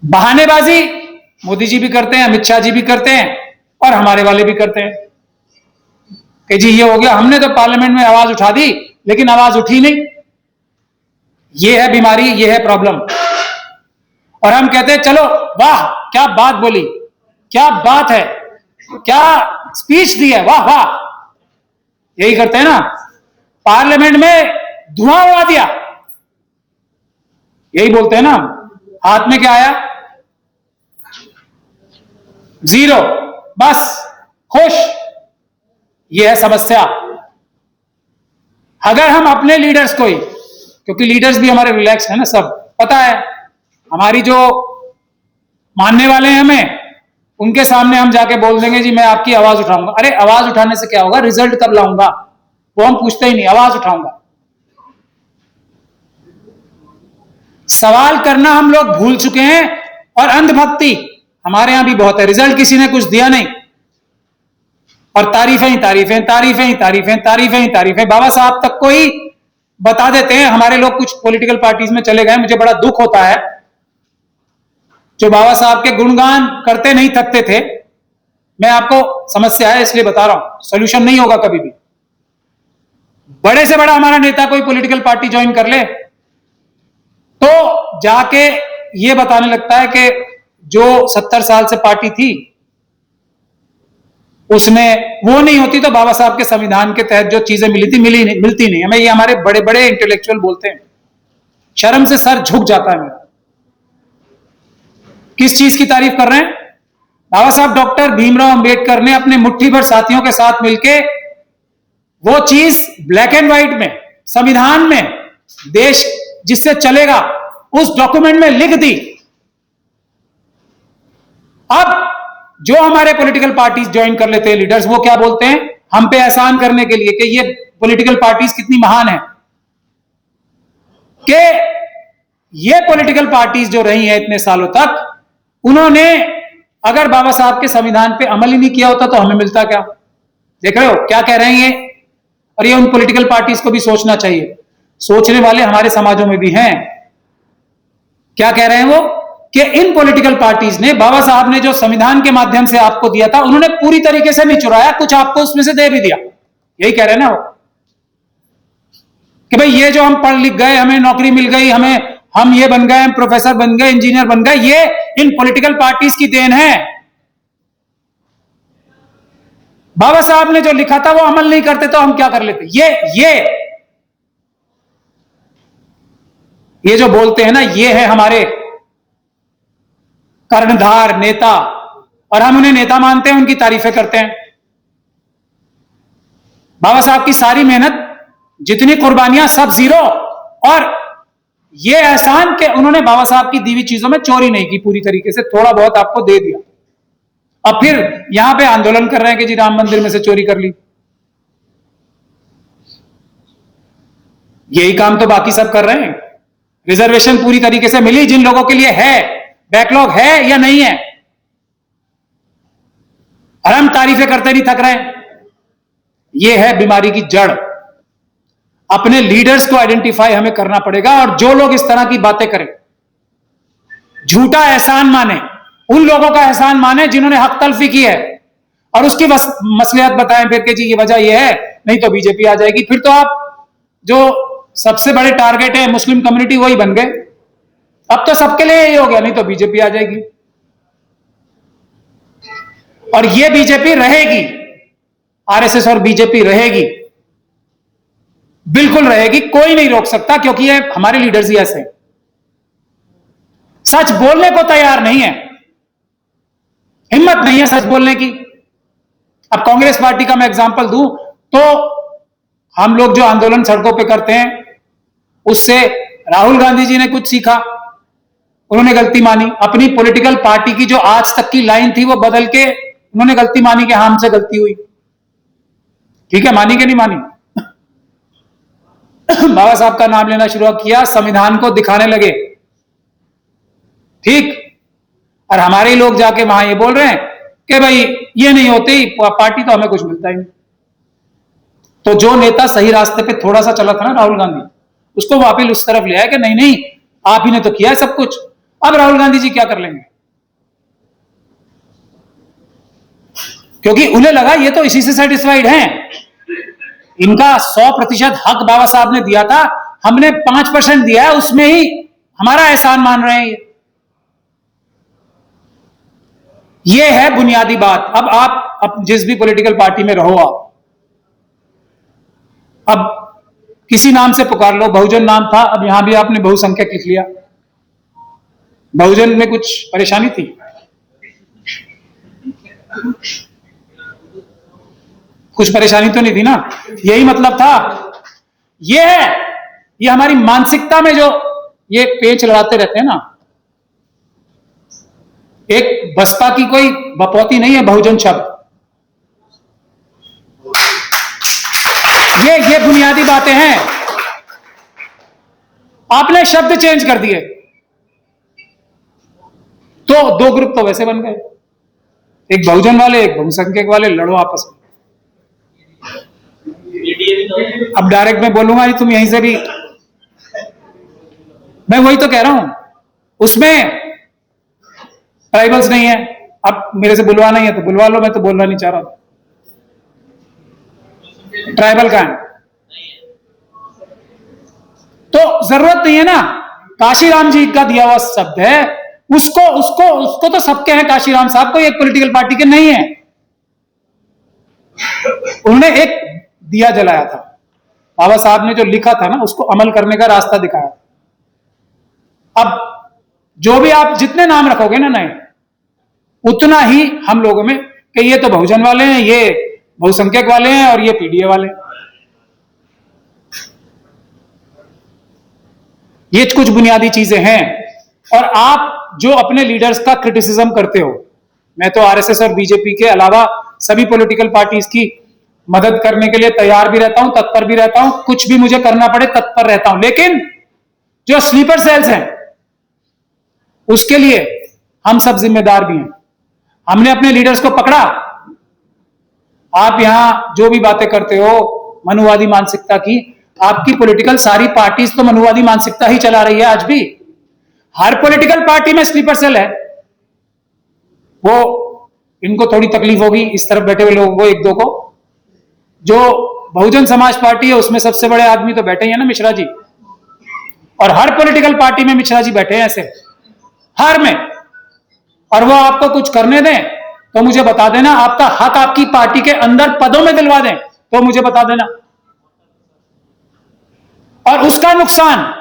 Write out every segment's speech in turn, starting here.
बहानेबाजी मोदी जी भी करते हैं, अमित शाह जी भी करते हैं, और हमारे वाले भी करते हैं कि जी ये हो गया, हमने तो पार्लियामेंट में आवाज उठा दी लेकिन आवाज उठी नहीं। ये है बीमारी, ये है प्रॉब्लम। और हम कहते हैं चलो वाह क्या बात बोली, क्या बात है, क्या स्पीच दी है, वाह वाह, यही करते हैं ना। पार्लियामेंट में धुआं उड़ा दिया, यही बोलते हैं ना। हाथ में क्या आया, जीरो, बस खुश। यह है समस्या। अगर हम अपने लीडर्स को ही, क्योंकि लीडर्स भी हमारे रिलैक्स है ना, सब पता है, हमारी जो मानने वाले हैं हमें, उनके सामने हम जाके बोल देंगे जी मैं आपकी आवाज उठाऊंगा। अरे आवाज उठाने से क्या होगा, रिजल्ट कब लाऊंगा, वो हम पूछते ही नहीं, आवाज उठाऊंगा। सवाल करना हम लोग भूल चुके हैं, और अंधभक्ति हमारे यहां भी बहुत है। रिजल्ट किसी ने कुछ दिया नहीं, और तारीफें ही तारीफें, तारीफें ही तारीफें, तारीफें ही तारीफें। बाबा साहब तक को ही बता देते हैं। हमारे लोग कुछ पॉलिटिकल पार्टीज में चले गए, मुझे बड़ा दुख होता है, जो बाबा साहब के गुणगान करते नहीं थकते थे। मैं आपको समस्या है इसलिए बता रहा हूं, सोल्यूशन नहीं होगा कभी भी। बड़े से बड़ा हमारा नेता कोई पॉलिटिकल पार्टी ज्वाइन कर ले तो जाके ये बताने लगता है कि जो 70 साल से पार्टी थी उसमें वो नहीं होती तो बाबा साहब के संविधान के तहत जो चीजें मिलती नहीं हमें। ये हमारे बड़े बड़े इंटेलेक्चुअल बोलते हैं, शर्म से सर झुक जाता है मेरा। किस चीज की तारीफ कर रहे हैं? बाबा साहब डॉक्टर भीमराव अंबेडकर ने अपने मुट्ठी भर साथियों के साथ मिलके वो चीज ब्लैक एंड व्हाइट में संविधान में देश जिससे चलेगा उस डॉक्यूमेंट में लिख दी। अब जो हमारे पॉलिटिकल पार्टीज ज्वाइन कर लेते हैं लीडर्स, वो क्या बोलते हैं हम पे एहसान करने के लिए कि ये पॉलिटिकल पार्टीज कितनी महान है, कि ये पॉलिटिकल पार्टीज जो रही हैं इतने सालों तक, उन्होंने अगर बाबा साहब के संविधान पे अमल ही नहीं किया होता तो हमें मिलता क्या। देख रहे हो क्या कह रहे हैं ये? और ये उन पॉलिटिकल पार्टीज को भी सोचना चाहिए। सोचने वाले हमारे समाजों में भी हैं। क्या कह रहे हैं वो? कि इन पॉलिटिकल पार्टीज ने, बाबा साहब ने जो संविधान के माध्यम से आपको दिया था, उन्होंने पूरी तरीके से नहीं चुराया, कुछ आपको उसमें से दे भी दिया। यही कह रहे हैं ना वो, कि भाई ये जो हम पढ़ लिख गए, हमें नौकरी मिल गई, हम ये बन गए, हम प्रोफेसर बन गए, इंजीनियर बन गए, ये इन पॉलिटिकल पार्टीज की देन है। बाबा साहब ने जो लिखा था वो अमल नहीं करते तो हम क्या कर लेते? ये जो बोलते हैं ना, ये है हमारे कर्णधार नेता, और हम उन्हें नेता मानते हैं, उनकी तारीफें करते हैं। बाबा साहब की सारी मेहनत, जितनी कुर्बानियां, सब जीरो। और ये एहसान कि उन्होंने बाबा साहब की दी हुई चीजों में चोरी नहीं की, पूरी तरीके से थोड़ा बहुत आपको दे दिया। अब फिर यहां पे आंदोलन कर रहे हैं कि जी राम मंदिर में से चोरी कर ली। यही काम तो बाकी सब कर रहे हैं। रिजर्वेशन पूरी तरीके से मिली जिन लोगों के लिए है, बैकलॉग है या नहीं है, और हम तारीफें करते नहीं थक रहे हैं। यह है बीमारी की जड़। अपने लीडर्स को आइडेंटिफाई हमें करना पड़ेगा, और जो लोग इस तरह की बातें करें, झूठा एहसान माने, उन लोगों का एहसान माने जिन्होंने हक तलफी की है, और उसकी मसलियत बताएं फिर कि जी ये वजह ये है, नहीं तो बीजेपी आ जाएगी। फिर तो आप जो सबसे बड़े टारगेट है मुस्लिम कम्युनिटी, वही बन गए। अब तो सबके लिए यही हो गया, नहीं तो बीजेपी आ जाएगी। और ये बीजेपी रहेगी, आरएसएस और बीजेपी रहेगी, बिल्कुल रहेगी, कोई नहीं रोक सकता, क्योंकि ये हमारे लीडर्स ही ऐसे हैं, सच बोलने को तैयार नहीं है, हिम्मत नहीं है सच बोलने की। अब कांग्रेस पार्टी का मैं एग्जांपल दूं तो हम लोग जो आंदोलन सड़कों पे करते हैं, उससे राहुल गांधी जी ने कुछ सीखा, उन्होंने गलती मानी। अपनी पॉलिटिकल पार्टी की जो आज तक की लाइन थी वो बदल के उन्होंने गलती मानी कि हाँ हमसे गलती हुई। ठीक है, मानी कि नहीं मानी? बाबा साहब का नाम लेना शुरू किया, संविधान को दिखाने लगे, ठीक। और हमारे ही लोग जाके वहां ये बोल रहे हैं कि भाई ये नहीं होती पार्टी तो हमें कुछ मिलता ही नहीं। तो जो नेता सही रास्ते पे थोड़ा सा चला था ना, राहुल गांधी, उसको वापिस उस तरफ ले आया कि नहीं नहीं आप ही ने तो किया है सब कुछ। अब राहुल गांधी जी क्या कर लेंगे? क्योंकि उन्हें लगा ये तो इसी से सेटिस्फाइड हैं, इनका 100% हक बाबा साहब ने दिया था, हमने 5% दिया है, उसमें ही हमारा एहसान मान रहे हैं। ये है बुनियादी बात। अब आप जिस भी पॉलिटिकल पार्टी में रहो, अब किसी नाम से पुकार लो, बहुजन नाम था, अब यहां भी आपने बहुसंख्यक लिख लिया। बहुजन में कुछ परेशानी थी? कुछ परेशानी तो नहीं थी ना? यही मतलब था। ये है, ये हमारी मानसिकता में जो ये पेच लड़ाते रहते हैं ना, एक बसपा की कोई बपौती नहीं है बहुजन शब्द। ये बुनियादी बातें हैं। आपने शब्द चेंज कर दिए तो दो ग्रुप तो वैसे बन गए, एक बहुजन वाले, एक बहुसंख्यक वाले, लड़ो आपस में। अब डायरेक्ट मैं बोलूंगा तुम यहीं से भी, मैं वही तो कह रहा हूं, उसमें ट्राइबल्स नहीं है। अब मेरे से बुलवाना ही है तो बुलवा लो, मैं तो बोलना नहीं चाह रहा। ट्राइबल का है तो जरूरत नहीं है ना। काशीराम जी का दिया हुआ शब्द है, उसको उसको उसको तो सबके हैं, काशीराम साहब को एक पॉलिटिकल पार्टी के नहीं है। उन्होंने एक दिया जलाया था, बाबा साहब ने जो लिखा था ना, उसको अमल करने का रास्ता दिखाया। अब जो भी आप जितने नाम रखोगे ना नए, उतना ही हम लोगों में कि ये तो बहुजन वाले हैं, ये बहुसंख्यक वाले हैं और ये पीडीए वाले हैं। ये कुछ बुनियादी चीजें हैं। और आप जो अपने लीडर्स का क्रिटिसिज्म करते हो, मैं तो आरएसएस और बीजेपी के अलावा सभी पॉलिटिकल पार्टीज की मदद करने के लिए तैयार भी रहता हूं, तत्पर भी रहता हूं, कुछ भी मुझे करना पड़े तत्पर रहता हूं। लेकिन जो स्लीपर सेल्स हैं उसके लिए हम सब जिम्मेदार भी हैं। हमने अपने लीडर्स को पकड़ा। आप यहां जो भी बातें करते हो मनुवादी मानसिकता की, आपकी पॉलिटिकल सारी पार्टीज तो मनुवादी मानसिकता ही चला रही है आज भी। हर पॉलिटिकल पार्टी में स्लीपर सेल है। वो इनको थोड़ी तकलीफ होगी इस तरफ बैठे हुए लोगों को, एक दो को। जो बहुजन समाज पार्टी है उसमें सबसे बड़े आदमी तो बैठे हैं ना, मिश्रा जी। और हर पॉलिटिकल पार्टी में मिश्रा जी बैठे हैं ऐसे, हर में। और वो आपको कुछ करने दें तो मुझे बता देना, आपका हक आपकी पार्टी के अंदर पदों में दिलवा दें तो मुझे बता देना। और उसका नुकसान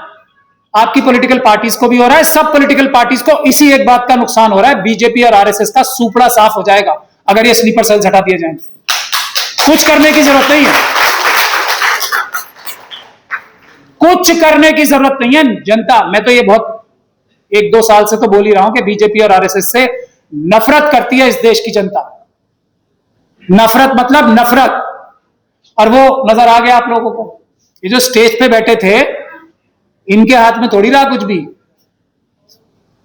आपकी पॉलिटिकल पार्टीज को भी हो रहा है, सब पॉलिटिकल पार्टीज को इसी एक बात का नुकसान हो रहा है, बीजेपी और आरएसएस का सूपड़ा साफ हो जाएगा अगर ये स्लीपर सेल्स हटा दिए जाएं। कुछ करने की जरूरत नहीं है, कुछ करने की जरूरत नहीं है। जनता, मैं तो ये बहुत 1-2 साल से तो बोल ही रहा हूं कि बीजेपी और आरएसएस से नफरत करती है इस देश की जनता। नफरत मतलब नफरत। और वो नजर आ गया आप लोगों को। ये जो स्टेज पे बैठे थे, इनके हाथ में थोड़ी रहा कुछ भी।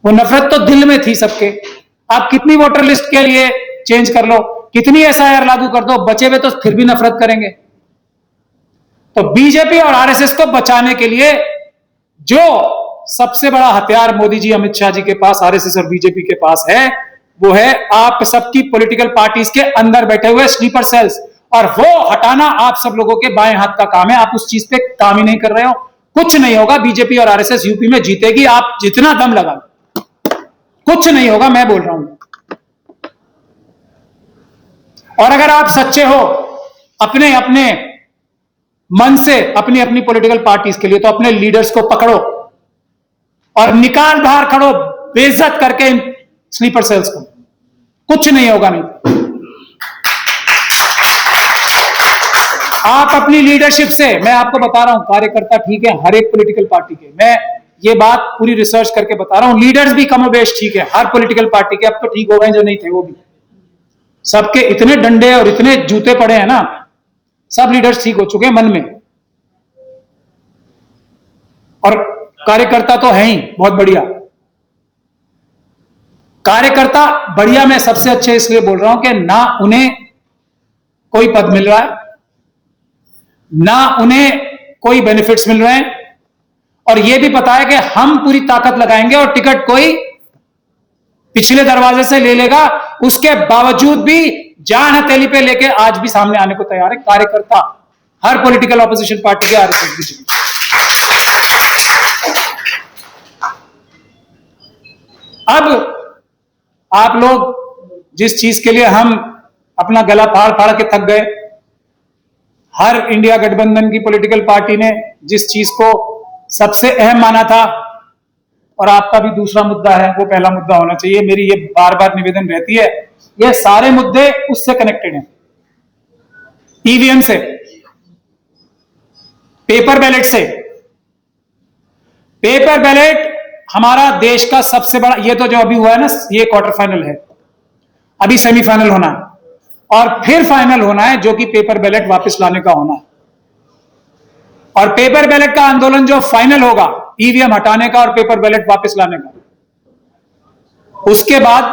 वो नफरत तो दिल में थी सबके। आप कितनी वोटर लिस्ट के लिए चेंज कर लो, कितनी एसआईआर लागू कर दो, बचे हुए तो फिर भी नफरत करेंगे। तो बीजेपी और आरएसएस को बचाने के लिए जो सबसे बड़ा हथियार मोदी जी, अमित शाह जी के पास, आरएसएस और बीजेपी के पास है, वो है आप सबकी पॉलिटिकल पार्टीज के अंदर बैठे हुए स्लीपर सेल्स। और वो हटाना आप सब लोगों के बाएं हाथ का काम है। आप उस चीज पे काम ही नहीं कर रहे हो। कुछ नहीं होगा, बीजेपी और आरएसएस यूपी में जीतेगी, आप जितना दम लगा, कुछ नहीं होगा, मैं बोल रहा हूं। और अगर आप सच्चे हो अपने अपने मन से, अपनी अपनी पॉलिटिकल पार्टीज के लिए, तो अपने लीडर्स को पकड़ो और निकाल बाहर खड़ो बेइज्जत करके इन स्लीपर सेल्स को। कुछ नहीं होगा। नहीं, आप अपनी लीडरशिप से, मैं आपको बता रहा हूं, कार्यकर्ता ठीक है हर एक पॉलिटिकल पार्टी के, मैं ये बात पूरी रिसर्च करके बता रहा हूं। लीडर्स भी कमोबेश ठीक है हर पॉलिटिकल पार्टी के। अब तो ठीक हो गए, जो नहीं थे वो भी। सबके इतने डंडे और इतने जूते पड़े हैं ना, सब लीडर्स ठीक हो चुके हैं मन में। और कार्यकर्ता तो है ही बहुत बढ़िया। कार्यकर्ता बढ़िया, मैं सबसे अच्छे इसलिए बोल रहा हूं कि ना उन्हें कोई पद मिल रहा है, ना उन्हें कोई बेनिफिट्स मिल रहे हैं, और यह भी पता है कि हम पूरी ताकत लगाएंगे और टिकट कोई पिछले दरवाजे से ले लेगा, उसके बावजूद भी जान हथेली पे लेके आज भी सामने आने को तैयार है कार्यकर्ता हर पॉलिटिकल ऑपोजिशन पार्टी के, आरएसएस बीजेपी। अब आप लोग जिस चीज के लिए हम अपना गला फाड़ फाड़ के थक गए, हर इंडिया गठबंधन की पॉलिटिकल पार्टी ने जिस चीज को सबसे अहम माना था, और आपका भी दूसरा मुद्दा है, वो पहला मुद्दा होना चाहिए, मेरी ये बार बार निवेदन रहती है, ये सारे मुद्दे उससे कनेक्टेड हैं, ईवीएम से, पेपर बैलेट से। पेपर बैलेट हमारा देश का सबसे बड़ा, ये तो जो अभी हुआ है ना, ये क्वार्टर फाइनल है, अभी सेमीफाइनल होना है और फिर फाइनल होना है, जो कि पेपर बैलेट वापस लाने का होना है। और पेपर बैलेट का आंदोलन जो फाइनल होगा, ईवीएम हटाने का और पेपर बैलेट वापस लाने का, उसके बाद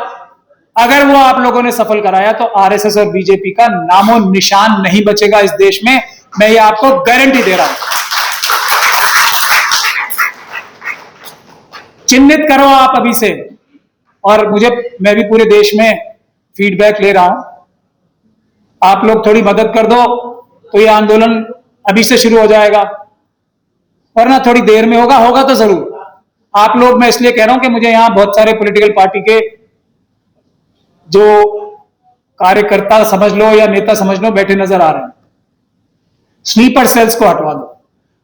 अगर वो आप लोगों ने सफल कराया तो आरएसएस और बीजेपी का नामो निशान नहीं बचेगा इस देश में, मैं ये आपको गारंटी दे रहा हूं। चिन्हित करो आप अभी से, और मैं भी पूरे देश में फीडबैक ले रहा हूं, आप लोग थोड़ी मदद कर दो तो ये आंदोलन अभी से शुरू हो जाएगा, वरना थोड़ी देर में होगा तो जरूर। आप लोग, मैं इसलिए कह रहा हूं कि मुझे यहां बहुत सारे पॉलिटिकल पार्टी के जो कार्यकर्ता समझ लो या नेता समझ लो बैठे नजर आ रहे हैं। स्लीपर सेल्स को हटवा दो,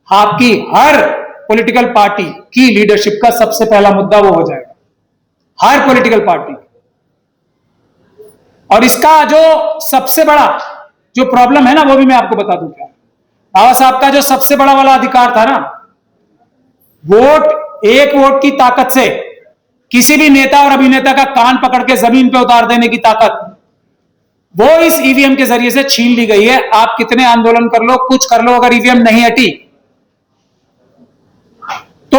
आपकी हर पॉलिटिकल पार्टी की लीडरशिप का सबसे पहला मुद्दा वो हो जाएगा, हर पॉलिटिकल पार्टी। और इसका जो सबसे बड़ा जो प्रॉब्लम है ना, वो भी मैं आपको बता दूं क्या। बाबा साहब का जो सबसे बड़ा वाला अधिकार था ना, वोट, एक वोट की ताकत से किसी भी नेता और अभिनेता का कान पकड़ के जमीन पे उतार देने की ताकत, वो इस ईवीएम के जरिए से छीन ली गई है। आप कितने आंदोलन कर लो, कुछ कर लो, अगर ईवीएम नहीं हटी तो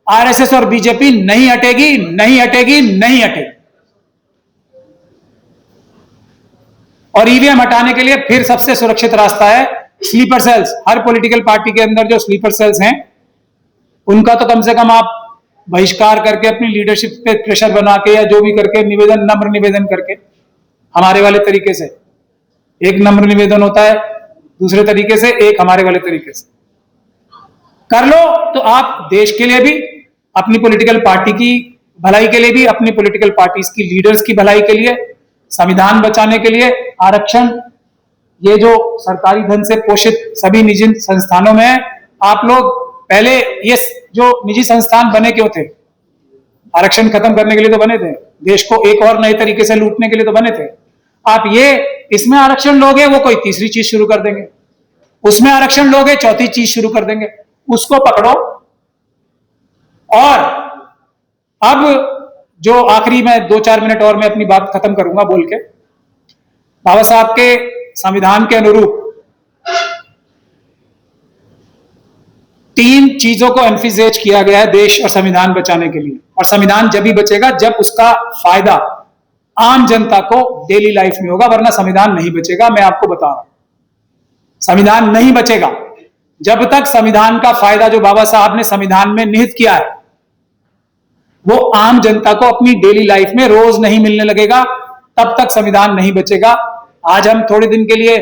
आरएसएस और बीजेपी नहीं हटेगी, नहीं हटेगी, नहीं हटेगी। और ईवीएम हटाने के लिए फिर सबसे सुरक्षित रास्ता है स्लीपर सेल्स। हर पॉलिटिकल पार्टी के अंदर जो स्लीपर सेल्स हैं, उनका तो कम से कम आप बहिष्कार करके, अपनी लीडरशिप पे प्रेशर बना के, या जो भी करके, निवेदन, नम्र निवेदन करके, हमारे वाले तरीके से, एक नम्र निवेदन होता है, दूसरे तरीके से, एक हमारे वाले तरीके से कर लो, तो आप देश के लिए भी, अपनी पॉलिटिकल पार्टी की भलाई के लिए भी, अपनी पॉलिटिकल पार्टीज की लीडर्स की भलाई के लिए, संविधान बचाने के लिए, आरक्षण, ये जो सरकारी धन से पोषित सभी निजी संस्थानों में, आप लोग पहले ये जो निजी संस्थान बने क्यों थे? आरक्षण खत्म करने के लिए तो बने थे, देश को एक और नए तरीके से लूटने के लिए तो बने थे। आप ये इसमें आरक्षण लोगे, वो कोई तीसरी चीज शुरू कर देंगे, उसमें आरक्षण लोगे, चौथी चीज शुरू कर देंगे, उसको पकड़ो। और अब जो आखिरी में 2-4 मिनट और मैं अपनी बात खत्म करूंगा बोल के, बाबा साहब के संविधान के अनुरूप 3 चीजों को एम्फिसेज किया गया है देश और संविधान बचाने के लिए। और संविधान जब ही बचेगा जब उसका फायदा आम जनता को डेली लाइफ में होगा, वरना संविधान नहीं बचेगा। मैं आपको बता रहा हूं, संविधान नहीं बचेगा जब तक संविधान का फायदा जो बाबा साहब ने संविधान में निहित किया है वो आम जनता को अपनी डेली लाइफ में रोज नहीं मिलने लगेगा, तब तक संविधान नहीं बचेगा। आज हम थोड़े दिन के लिए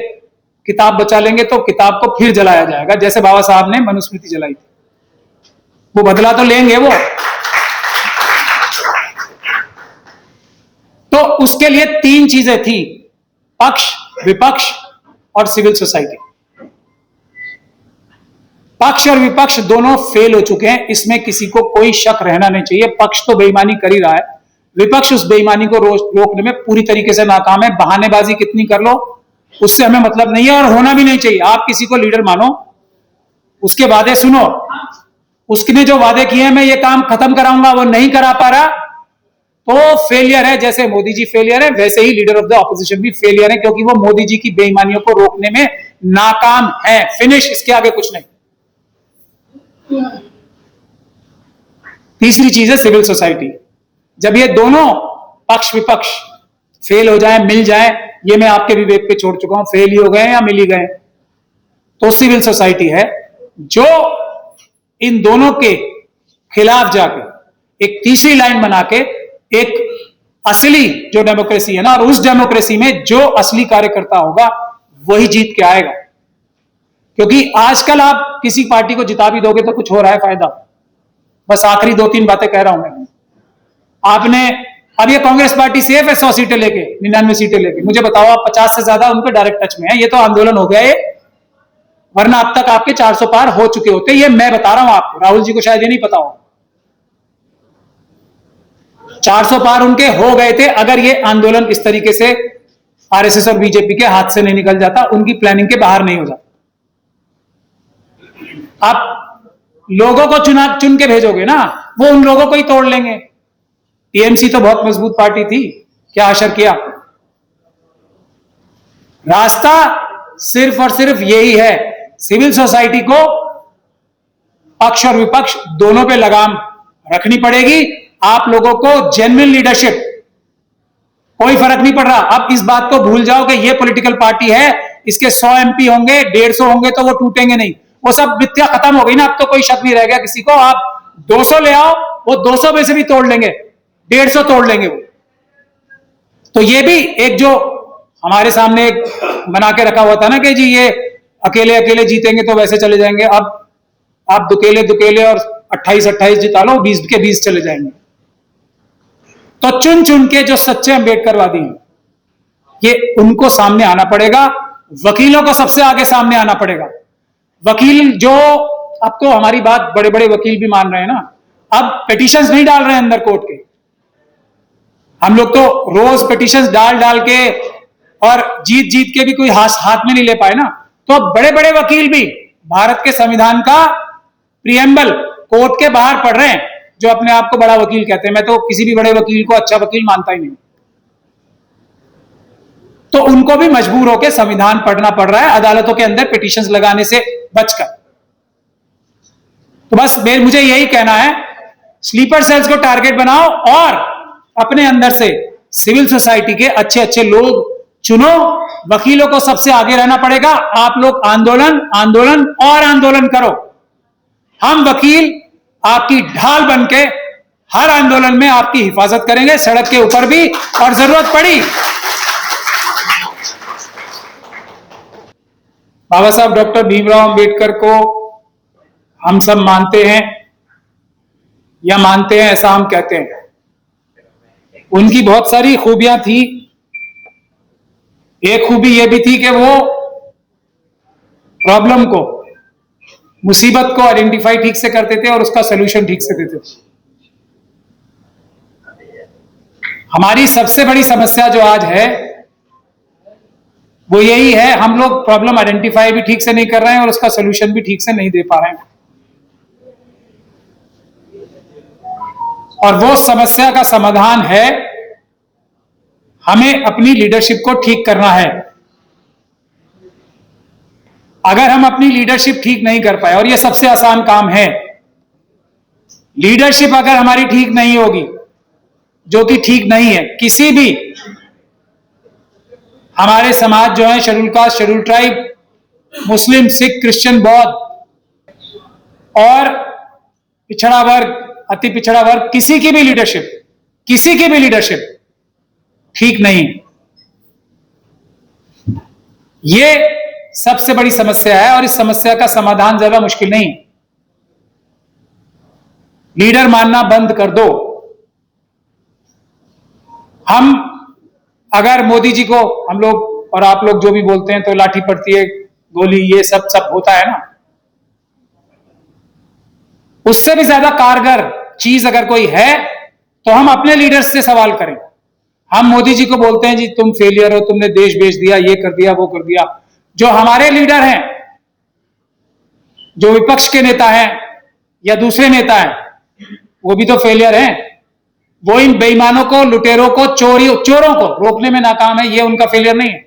किताब बचा लेंगे तो किताब को फिर जलाया जाएगा, जैसे बाबा साहब ने मनुस्मृति जलाई थी। वो बदला तो लेंगे वो, तो उसके लिए 3 चीजें थी, पक्ष, विपक्ष और सिविल सोसाइटी। पक्ष और विपक्ष दोनों फेल हो चुके हैं, इसमें किसी को कोई शक रहना नहीं चाहिए। पक्ष तो बेईमानी कर ही रहा है, विपक्ष उस बेईमानी को रोकने में पूरी तरीके से नाकाम है। बहानेबाजी कितनी कर लो उससे हमें मतलब नहीं है, और होना भी नहीं चाहिए। आप किसी को लीडर मानो, उसके वादे सुनो, उसने जो वादे किए हैं मैं ये काम खत्म कराऊंगा, वो नहीं करा पा रहा तो फेलियर है। जैसे मोदी जी फेलियर है, वैसे ही लीडर ऑफ द ऑपोजिशन भी फेलियर है, क्योंकि वो मोदी जी की बेईमानियों को रोकने में नाकाम है। फिनिश, इसके आगे कुछ नहीं। तीसरी चीज है सिविल सोसाइटी। जब ये दोनों पक्ष विपक्ष फेल हो जाए, मिल जाए, ये मैं आपके विवेक पे छोड़ चुका हूं, फेल ही हो गए या मिल ही गए, तो सिविल सोसाइटी है जो इन दोनों के खिलाफ जाके एक तीसरी लाइन बना के एक असली जो डेमोक्रेसी है ना, और उस डेमोक्रेसी में जो असली कार्यकर्ता होगा वही जीत के आएगा। क्योंकि आजकल आप किसी पार्टी को जिता भी दोगे तो कुछ हो रहा है फायदा? बस आखिरी 2-3 बातें कह रहा हूं मैं। आपने अब ये कांग्रेस पार्टी सेफ है 100 सीटें लेके, 99 सीटें लेके, मुझे बताओ आप 50 से ज्यादा उनके डायरेक्ट टच में है। ये तो आंदोलन हो गया है, वरना अब तक आपके 400 पार हो चुके होते। ये मैं बता रहा हूं आपको, राहुल जी को शायद ये नहीं पता हो। 400 पार उनके हो गए थे अगर ये आंदोलन इस तरीके से आरएसएस और बीजेपी के हाथ से नहीं निकल जाता, उनकी प्लानिंग के बाहर नहीं हो जाता। आप लोगों को चुन के भेजोगे ना, वो उन लोगों को ही तोड़ लेंगे। टीएमसी तो बहुत मजबूत पार्टी थी, क्या असर किया? रास्ता सिर्फ और सिर्फ यही है, सिविल सोसाइटी को पक्ष और विपक्ष दोनों पे लगाम रखनी पड़ेगी। आप लोगों को जेन्युइन लीडरशिप, कोई फर्क नहीं पड़ रहा। अब इस बात को भूल जाओ कि ये पॉलिटिकल पार्टी है, इसके 100 एमपी होंगे, 150 होंगे तो वो टूटेंगे नहीं। वो सब मिथ्या खत्म हो गई ना, अब तो कोई शक नहीं रह गया किसी को। आप 200 ले आओ, वो 200 में से भी तोड़ लेंगे, 150 तोड़ लेंगे वो। तो ये भी एक जो हमारे सामने एक बना के रखा हुआ था ना कि जी ये अकेले अकेले जीतेंगे तो वैसे चले जाएंगे, अब आप दुकेले और 28-28 जिता लो, 20 के 20 चले जाएंगे। तो चुन चुन के जो सच्चे अम्बेडकरवादी हैं, ये उनको सामने आना पड़ेगा। वकीलों को सबसे आगे सामने आना पड़ेगा। वकील जो, अब तो हमारी बात बड़े बड़े वकील भी मान रहे हैं ना, अब पिटीशंस नहीं डाल रहे हैं अंदर कोर्ट के। हम लोग तो रोज पिटीशंस डाल के और जीत के भी कोई हाथ में नहीं ले पाए ना। तो बड़े बड़े वकील भी भारत के संविधान का प्रिएम्बल कोर्ट के बाहर पढ़ रहे हैं, जो अपने आप को बड़ा वकील कहते हैं। मैं तो किसी भी बड़े वकील को अच्छा वकील मानता ही नहीं। तो उनको भी मजबूर होकर संविधान पढ़ना पड़ रहा है अदालतों के अंदर पिटीशंस लगाने से बचकर। तो बस मुझे यही कहना है, स्लीपर सेल्स को टारगेट बनाओ और अपने अंदर से सिविल सोसाइटी के अच्छे अच्छे लोग चुनो। वकीलों को सबसे आगे रहना पड़ेगा। आप लोग आंदोलन आंदोलन और आंदोलन करो। हम वकील आपकी ढाल बनके हर आंदोलन में आपकी हिफाजत करेंगे, सड़क के ऊपर भी, और जरूरत पड़ी बाबा साहब डॉक्टर भीमराव अंबेडकर को हम सब मानते हैं या मानते हैं ऐसा हम कहते हैं। उनकी बहुत सारी खूबियां थी। एक खूबी यह भी थी कि वो प्रॉब्लम को, मुसीबत को आइडेंटिफाई ठीक से करते थे और उसका सलूशन ठीक से देते थे। हमारी सबसे बड़ी समस्या जो आज है वो यही है, हम लोग प्रॉब्लम आइडेंटिफाई भी ठीक से नहीं कर रहे हैं और उसका सलूशन भी ठीक से नहीं दे पा रहे हैं। और वो समस्या का समाधान है, हमें अपनी लीडरशिप को ठीक करना है। अगर हम अपनी लीडरशिप ठीक नहीं कर पाए, और ये सबसे आसान काम है, लीडरशिप अगर हमारी ठीक नहीं होगी, जो कि ठीक नहीं है, किसी भी हमारे समाज जो है, शेड्यूल कास्ट, शेड्यूल ट्राइब, मुस्लिम, सिख, क्रिश्चियन, बौद्ध और पिछड़ा वर्ग, अति पिछड़ा वर्ग, किसी की भी लीडरशिप ठीक नहीं। ये सबसे बड़ी समस्या है और इस समस्या का समाधान ज्यादा मुश्किल नहीं। लीडर मानना बंद कर दो। हम अगर मोदी जी को, हम लोग और आप लोग जो भी बोलते हैं तो लाठी पड़ती है, गोली, ये सब होता है ना, उससे भी ज्यादा कारगर चीज अगर कोई है तो हम अपने लीडर्स से सवाल करें। हम मोदी जी को बोलते हैं जी तुम फेलियर हो, तुमने देश बेच दिया, ये कर दिया, वो कर दिया। जो हमारे लीडर हैं, जो विपक्ष के नेता हैं या दूसरे नेता हैं, वो भी तो फेलियर हैं। वो इन बेईमानों को, लुटेरों को, चोरों को रोकने में नाकाम है, ये उनका फेलियर नहीं है।